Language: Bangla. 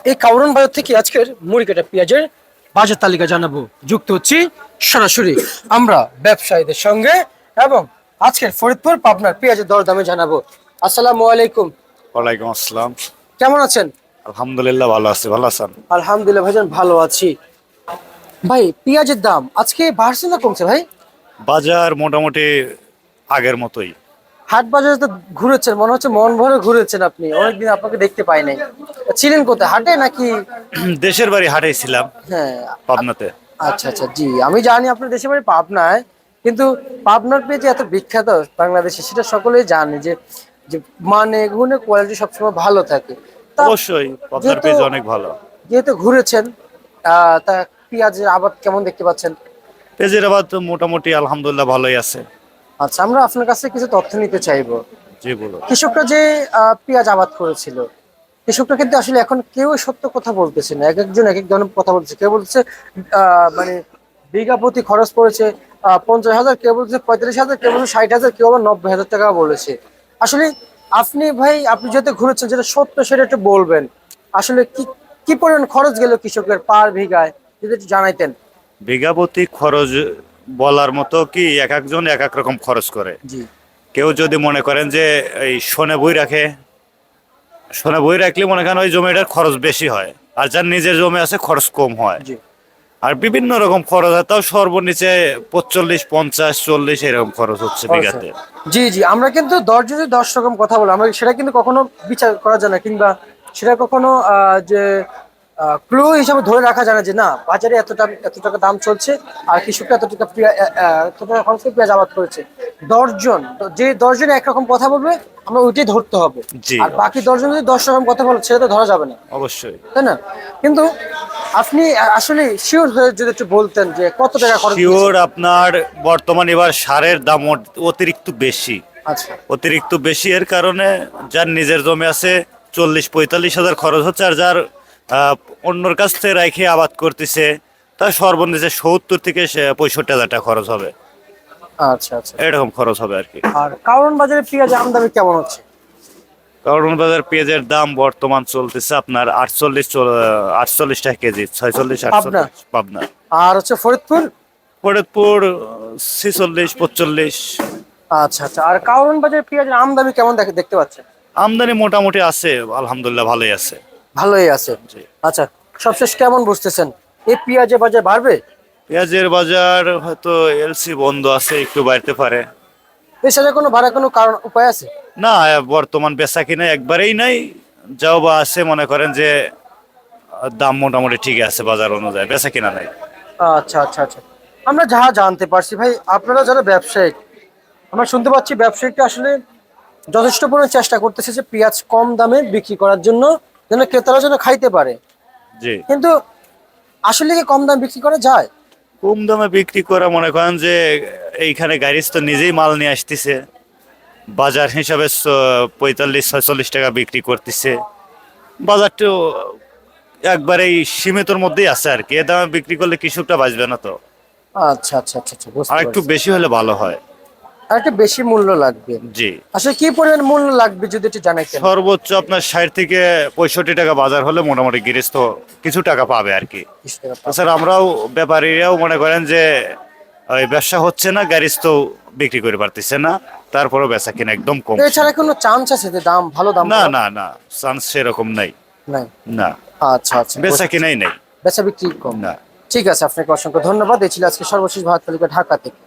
এই কাউরান বাজার থেকে আজকের মুড়ি কাটা পেঁয়াজের বাজার তালিকা জানাবো। যুক্ত হচ্ছি সরাসরি আমরা ব্যবসায়ীদের সঙ্গে এবং আজকের ফরিদপুর পাবনার পেঁয়াজের দরদামে জানাবো। আসসালামু আলাইকুম। ওয়ালাইকুম আসসালাম। কেমন আছেন? আলহামদুলিল্লাহ ভালো আছি, ভালো আছেন? আলহামদুলিল্লাহ ভাইজান, ভালো আছি। ভাই পেঁয়াজের দাম আজকে বাড়ছে না কমছে ভাই? বাজার মোটামুটি আগের মতোই। হাট বাজারে তো ঘুরেছেন, মনে হচ্ছে মন ভরে ঘুরেছেন আপনি, অনেকদিন আপনাকে দেখতে পাই নাই। ছিলেন কোথায়, হাটে নাকি? দেশের বাড়ি হাটেই ছিলাম, হ্যাঁ। পাবনাতে। আচ্ছা আচ্ছা, জি আমি জানি আপনার দেশের বাড়ি পাবনায়, কিন্তু পাবনার পেঁয়াজ যে এত বিখ্যাত বাংলাদেশে সেটা সকলেই জানে যে যে মানে গুণে কোয়ালিটি সবসময় ভালো থাকে। তা অবশ্যই পাবনার যেহেতু পেঁয়াজ অনেক ভালো। যেহেতু ঘুরেছেন, তা পেঁয়াজের আবাদ কেমন দেখতে পাচ্ছেন? পেঁয়াজের আবাদ তো মোটামুটি আলহামদুলিল্লাহ ভালোই আছে। আচ্ছা, আমরা আপনার কাছে কিছু তথ্য নিতে চাইবো। জি বলুন। কৃষকরা যে পেঁয়াজ আবাদ করেছিল, কৃষকরা কিন্তু আসলে এখন কেউ সত্য কথা বলতেছে না, এক একজন এক এক ধরনের কথা বলছে। কেউ বলছে মানে বিঘা প্রতি খরচ পড়েছে 50,000, কেউ বলছে 45,000, কেউ বলছে 60,000, কেউ আবার 90,000 টাকা বলেছে। আসলে আপনি ভাই, আপনি যেহেতু ঘুরেছেন, যেটা সত্য সেটা একটু বলবেন। আসলে কি কি পরিমাণ খরচ গেল কৃষকের পার বিঘায়, যদি একটু জানাইতেন। বিঘা প্রতি খরচ বলার মতো কি, এক একজন এক এক রকম খরচ করে। জি কেউ যদি মনে করেন যে এই শোনে বই রাখে, শোনে বই রাখলে মনে করেন ওই জমিটার খরচ বেশি হয়, আর যার নিজের জমি আছে খরচ কম হয়। জি। আর বিভিন্ন রকম খরচ হয়, তাও সর্বনিচে 45, 50, 40 এরকম খরচ হচ্ছে বিঘাতে। জি জি, আমরা কিন্তু 10 যদি 10 রকম কথা বলি, আমরা সেটা কিন্তু কখনো বিচার করা যায় না, কিংবা সেটা কখনো যে ক্লু হিসাবে ধরে রাখা যায় না যে না, বাজারে এত টাকা দাম চলছে আর কৃষকরা এত টাকা এত টাকা খরচ করে পেঁয়াজ আবাদ করেছে। 10 জন, যে 10 জন একরকম কথা বলবে, আমরা ওইটাই ধরতে হবে। জি আর বাকি 10 জন যদি 10 রকম কথা বলে, সেটা তো ধরা যাবে না, অবশ্যই। তাই না? কিন্তু আপনি আসলে শিওর হয়ে যদি একটু বলতেন যে কত টাকা খরচ শিওর, হয়েছে। আপনার বর্তমান এবার সারের দাম অতিরিক্ত বেশি। আচ্ছা অতিরিক্ত বেশি এর কারণে যার নিজের জমি আছে 40-45 হাজার খরচ হচ্ছে, আর যার অন্যর কাছ থেকে রেখে আবাদ করতেছে তার সর্বনিচে 70 থেকে 65 হাজার টাকা খরচ হবে। আচ্ছা আচ্ছা। এরকম খরচ হবে আর কি। আর কারণ বাজারে পেঁয়াজ আমদানি কেমন হচ্ছে? কারণ বাজার পেঁয়াজের দাম বর্তমান চলতেছে আপনার 48 টাকা কেজি, 46, পাবনা? 48 পাবনা। আর হচ্ছে ফরিদপুর? ফরিদপুর 46, 45। আচ্ছা আচ্ছা। আর কারণ বাজারে পেঁয়াজের আমদানি কেমন দেখতে পাচ্ছেন? আমদানি মোটামুটি আছে, আলহামদুলিল্লাহ ভালোই আছে। ভালোই আছে। জি। আচ্ছা, সবশেষ কেমন বুঝতেছেন, এই পেঁয়াজের বাজার বাড়বে? পেঁয়াজের বাজার হয়তো এলসি বন্ধ আছে, একটু বাড়তে পারে। এর সাথে কোনো ভাড়া কোনো কারণ উপায় আছে? না, বর্তমান বেচা কিনা একবারেই নাই। যাও বা আছে, মনে করেন যে দাম মোটামুটি ঠিক আছে, বাজার অনুযায়ী বেচা কিনা নাই। আচ্ছা আচ্ছা আচ্ছা। আমরা যাহা জানতে পারছি ভাই, আপনারা যারা ব্যবসায়িক, আমরা শুনতে পাচ্ছি ব্যবসায়িকটা আসলে যথেষ্ট পরিমাণে চেষ্টা করতেছে যে পেঁয়াজ কম দামে বিক্রি করার জন্য, যেন ক্রেতারা যেন খাইতে পারে। জি। কিন্তু আসলে কি কম দাম বিক্রি করা যায়? কম দামে বিক্রি করা, মনে করেন যে এইখানে গাড়ি তো নিজেই মাল নিয়ে আসতেছে, বাজার হিসাবে 45-46 টাকা বিক্রি করতেছে। বাজারটাও একবারেই সীমিতর মধ্যেই আছে আর কি। এ দামে বিক্রি করলে কৃষকটা বাঁচবে না তো। আচ্ছা আচ্ছা আচ্ছা আচ্ছা, বুঝতে আর একটু পারছি। বেশি হলে ভালো হয়। আর একটু বেশি মূল্য লাগবে। জি। আসলে কি পরিমাণ মূল্য লাগবে যদি একটু জানাইতেন। সর্বোচ্চ আপনার 60 থেকে 65 টাকা বাজার হলে মোটামুটি গৃহস্থ কিছু টাকা পাবে আর কি। তাছাড়া আমরাও ব্যাপারীরাও মনে করেন যে ওই ব্যবসা হচ্ছে না, গৃহস্থ বিক্রি করে পারতেছে না, তারপরেও বেচা কিনা একদম কম। এছাড়া কোনো চান্স আছে যে দাম ভালো দাম না পাওয়ার? না না, চান্স সেরকম নাই। নাই। না, আচ্ছা আচ্ছা, বেচা কিনাই নাই। বেচা বিক্রি কম। না। ঠিক আছে, আপনাকে অসংখ্য ধন্যবাদ। এই ছিল আজকে সর্বশেষ ভারত তালিকা ঢাকা থেকে।